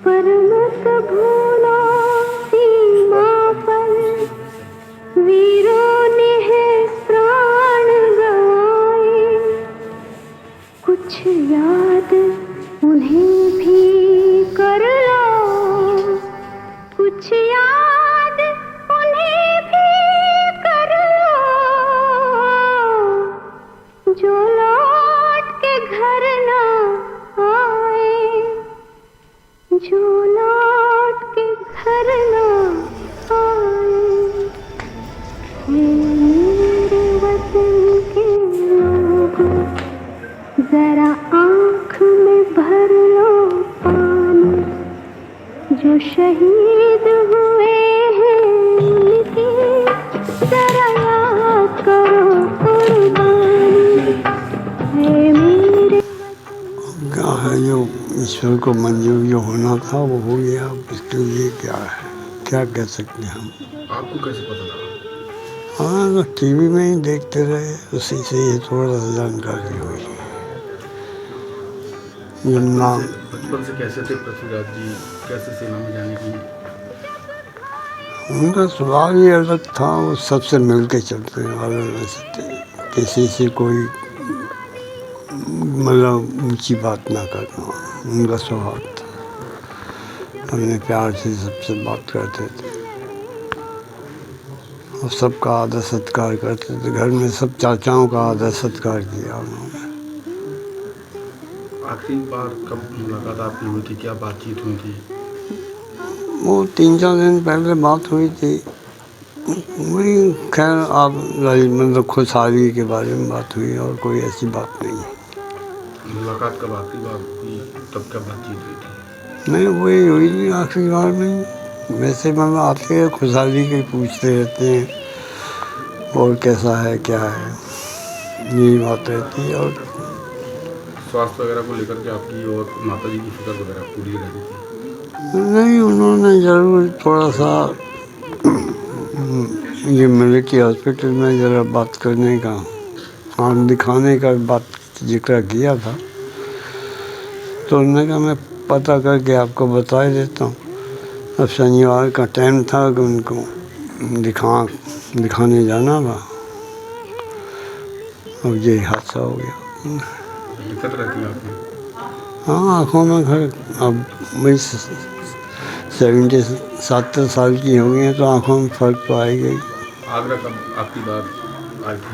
पर मत भूलो सीमा पर वीरों ने है प्राण गवाए। कुछ याद उन्हें भी कर लो, कुछ याद उन्हें भी कर लो, जो लौट के घर ना आए, जो लौट के घर ना आए। हे मेरे वतन के लोगों, जरा आँख में भर लो पानी, जो शहीद हुए हैं उनकी जरा याद करो कुर्बानी। हे मेरे क्या है जो ईश्वर को मंजूर जो होना था वो हो गया। अब इसके लिए क्या है, क्या कह सकते हैं हम। आपको कैसे पता लगा? हाँ, तो टीवी में ही देखते रहे, उसी से ये थोड़ा सा जानकारी हुई। जब नाम बचपन से कैसे थे पृथ्वीराज जी, कैसे सेना में जाने की? उनका स्वभाव ही अलग था, वो सबसे मिल के चलते वाले वैसे थे। किसी से कोई मतलब ऊंची बात ना करना उनका स्वभाव था। अपने प्यार से सबसे बात करते थे और सबका आदर सत्कार करते थे। घर में सब चाचाओं का आदर सत्कार किया उन्होंने। आखिरी बार कब मुलाकात आपकी हुई थी, क्या बातचीत हुई थी? वो 3-4 दिन पहले बात हुई थी। वही खैर आप मतलब खुशहाली के बारे में बात हुई और कोई ऐसी बात नहीं है। मुलाकात कब आखिरी बार हुई, तब क्या बातचीत हुई थी? नहीं, वही हुई थी आखिरी बार में। वैसे मतलब आते हैं खुशहाली के पूछते रहते हैं और कैसा है क्या है, यही बात रहती है। और स्वास्थ्य वगैरह को लेकर के आपकी और माता जी की फिक्र वगैरह पूरी रहती थी? नहीं, उन्होंने ज़रूर थोड़ा सा ये मिलिट्री हॉस्पिटल में ज़रा बात करने का, आँख दिखाने का बात जिक्र किया था। तो उन्होंने कहा मैं पता करके आपको बता ही देता हूँ। अब शनिवार का टाइम था कि उनको दिखाने जाना था। अब यही हादसा हो गया। दिक्कत रहती है आपको? हाँ, आँखों में घर अब वही 70 साल की हो गई हैं तो आँखों में फ़र्क तो आएगा ही। आगरा कब आपकी बार आए थे?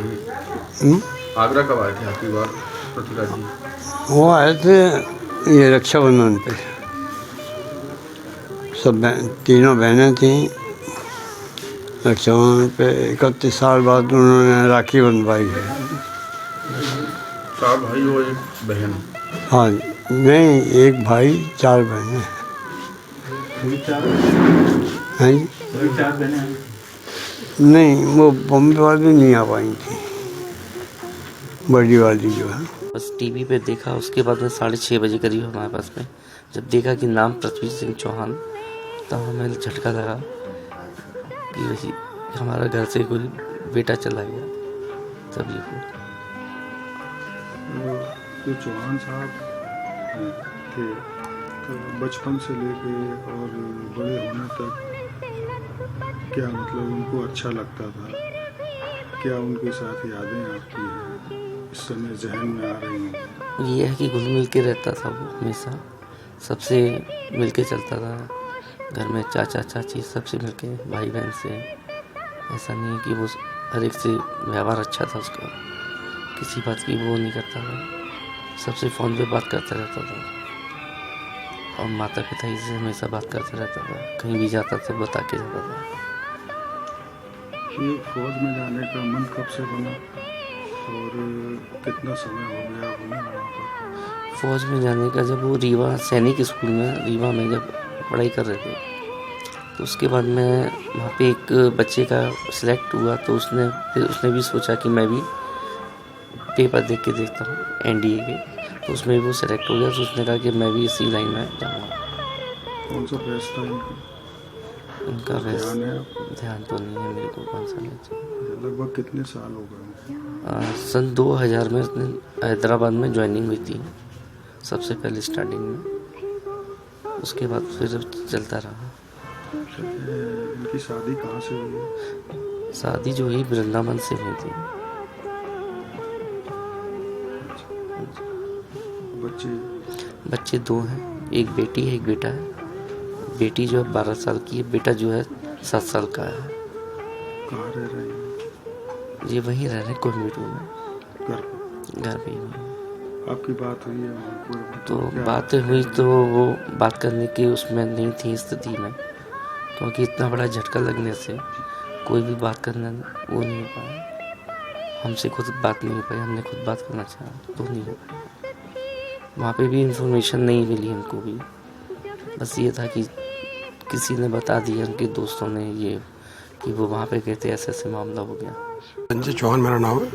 आगरा कब आए थे आपकी बार पृथ्वीराज जी? वो आए थे ये रक्षाबंधन पे। सब तीनों बहनें थीं। रक्षाबंधन पे 31 साल बाद उन्होंने राखी बंधवाई है। 4 भाई और 1 बहन? हाँ, नहीं, 1 भाई 4 बहनें हैं। 4 बहनें हैं? नहीं, वो बॉम्बे वाली नहीं आ पाई थी, बड़ी वाली जो है। बस टीवी पे देखा, उसके बाद में 6:30 बजे करीब हमारे पास में जब देखा कि नाम पृथ्वी सिंह चौहान, तब हमें झटका लगा कि वही हमारा घर से कोई बेटा चला गया। तभी को जो चौहान साहब थे तो बचपन से लेके और बड़े होने तक क्या मतलब उनको अच्छा लगता था, क्या उनके साथ यादें आपकी हैं इस समय जहन में आ रही हैं? ये है कि घुल मिल के रहता था वो, हमेशा सबसे मिल के चलता था। घर में चाचा चाची सबसे मिल के, भाई बहन से। ऐसा नहीं है कि वो हर एक से व्यवहार अच्छा था उसका, किसी बात की वो नहीं करता था, सबसे फ़ोन पे बात करता रहता था और माता पिता ही से हमेशा बात करता रहता था। कहीं भी जाता था बता के जाता था। ये फौज में जाने का मन कब से बना और कितना समय हो गया घूमे वहाँ पर? फौज में जाने का जब वो रीवा सैनिक स्कूल में, रीवा में जब पढ़ाई कर रहे थे, तो उसके बाद में वहाँ पे एक बच्चे का सिलेक्ट हुआ, तो उसने भी सोचा कि मैं भी पेपर देख के देखता हूँ एनडीए के, तो उसमें वो सिलेक्ट हो गया। तो उसने कहा कि मैं भी इसी लाइन में जाऊँगा। कौन सा बेस था इनका? उनका वैसे ध्यान है आपको? ध्यान तो नहीं है मेरे को कौन सा मैच। लगभग कितने साल हो गए? सन 2000 में उसने हैदराबाद में ज्वाइनिंग हुई थी, सबसे पहले स्टार्टिंग में। उसके बाद फिर चलता रहा। इनकी शादी कहाँ से हुई है? शादी जो है वृंदावन से हुई थी। बच्चे? बच्चे 2 हैं, एक बेटी है एक बेटा है। बेटी जो है 12 साल की है, बेटा जो है 7 साल का है। कहाँ रह रहे हैं? ये वहीं रह रहे हैं कोयम्बटूर में, घर पे ही। आपकी बात हुई है वहाँ पर? तो क्या बात हुई तो वो बात करने की उसमें नहीं थी स्थिति में, क्योंकि इतना बड़ा झटका लगने से कोई भी बात करना वो नहीं हो पाया। हमसे खुद बात नहीं हो पाई, हमने खुद बात करना चाहा तो नहीं हो पाया। वहाँ पे भी इंफॉर्मेशन नहीं मिली हमको भी, बस ये था कि किसी ने बता दिया, उनके दोस्तों ने ये कि वो वहाँ पे गए थे, ऐसे ऐसे मामला हो गया। संजय चौहान मेरा नाम है।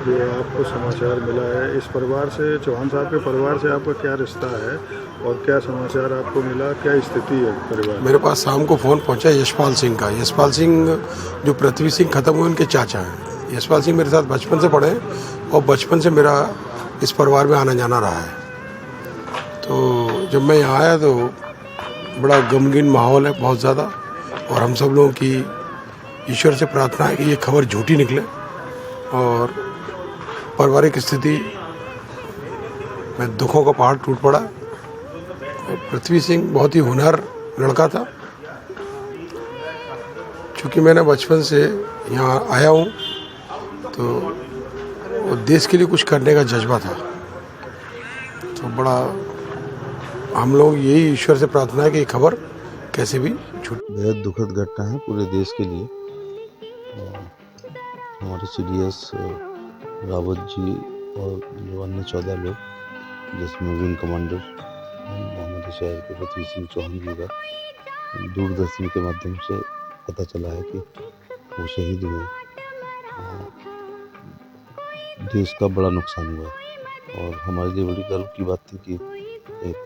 ये आपको समाचार मिला है, इस परिवार से, चौहान साहब के परिवार से आपका क्या रिश्ता है और क्या समाचार आपको मिला, क्या स्थिति है परिवार? मेरे पास शाम को फ़ोन पहुंचा यशपाल सिंह का। यशपाल सिंह जो पृथ्वी सिंह ख़त्म हुए उनके चाचा हैं। यशपाल सिंह मेरे साथ बचपन से पढ़े और बचपन से मेरा इस परिवार में आना जाना रहा है। तो जब मैं यहाँ आया तो बड़ा गमगीन माहौल है बहुत ज़्यादा, और हम सब लोगों की ईश्वर से प्रार्थना है कि ये खबर झूठी निकले और पारिवारिक स्थिति में दुखों का पहाड़ टूट पड़ा। पृथ्वी सिंह बहुत ही होनहार लड़का था। चूँकि मैंने बचपन से यहाँ आया हूँ तो वो देश के लिए कुछ करने का जज्बा था। तो बड़ा हम लोग यही ईश्वर से प्रार्थना है कि ये खबर कैसे भी छूट। बेहद दुखद घटना है पूरे देश के लिए। हमारे CDS रावत जी और जो अन्य 14 लोग, जिसमें विंग कमांडर मोहम्मद शहर के पृथ्वी सिंह चौहान जी का दूरदर्शन के माध्यम से पता चला है कि वो शहीद हुए। देश का बड़ा नुकसान हुआ और हमारे लिए बड़ी गर्व की बात थी कि एक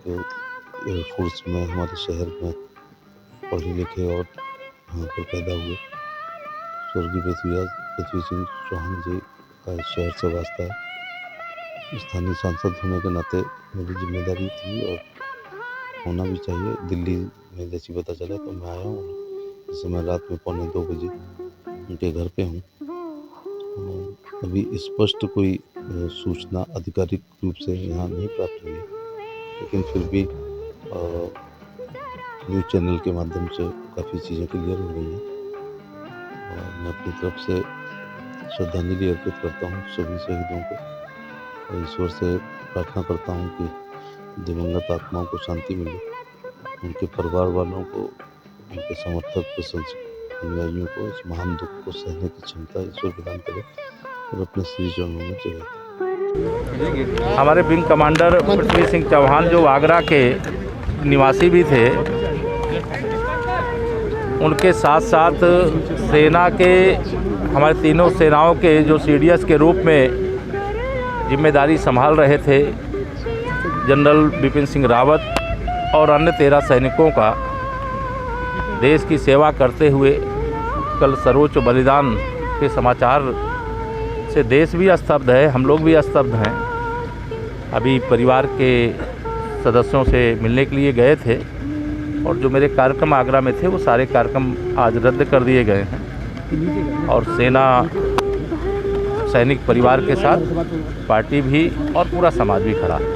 एयरफोर्स में हमारे शहर में पढ़े लिखे और यहाँ पर पैदा हुए स्वर्गीय पृथ्वी सिंह चौहान जी का शहर से वास्ता है। स्थानीय सांसद होने के नाते मेरी जिम्मेदारी थी और होना भी चाहिए। दिल्ली में जैसी पता चला तो मैं आया हूँ। इस समय रात में 1:45 बजे उनके घर पे हूँ। अभी स्पष्ट कोई सूचना आधिकारिक रूप से यहाँ नहीं प्राप्त हुई है, लेकिन फिर भी न्यूज़ चैनल के माध्यम से काफ़ी चीज़ें क्लियर हो गई हैं। और मैं अपनी तरफ से श्रद्धांजलि अर्पित करता हूँ सभी शहीदों को और ईश्वर से प्रार्थना करता हूँ कि दिवंगत आत्माओं को शांति मिले, उनके परिवार वालों को, उनके समर्थक प्रशंसक अनुयायियों को इस महान दुख को सहने की क्षमता ईश्वर प्रदान करे और अपने श्री चरणों में चले। हमारे विंग कमांडर पृथ्वी सिंह चौहान जो आगरा के निवासी भी थे, उनके साथ साथ सेना के, हमारे तीनों सेनाओं के जो CDS के रूप में जिम्मेदारी संभाल रहे थे, जनरल बिपिन सिंह रावत और अन्य 13 सैनिकों का देश की सेवा करते हुए कल सर्वोच्च बलिदान के समाचार से देश भी स्तब्ध है, हम लोग भी स्तब्ध हैं। अभी परिवार के सदस्यों से मिलने के लिए गए थे और जो मेरे कार्यक्रम आगरा में थे वो सारे कार्यक्रम आज रद्द कर दिए गए हैं और सेना सैनिक परिवार के साथ पार्टी भी और पूरा समाज भी खड़ा है।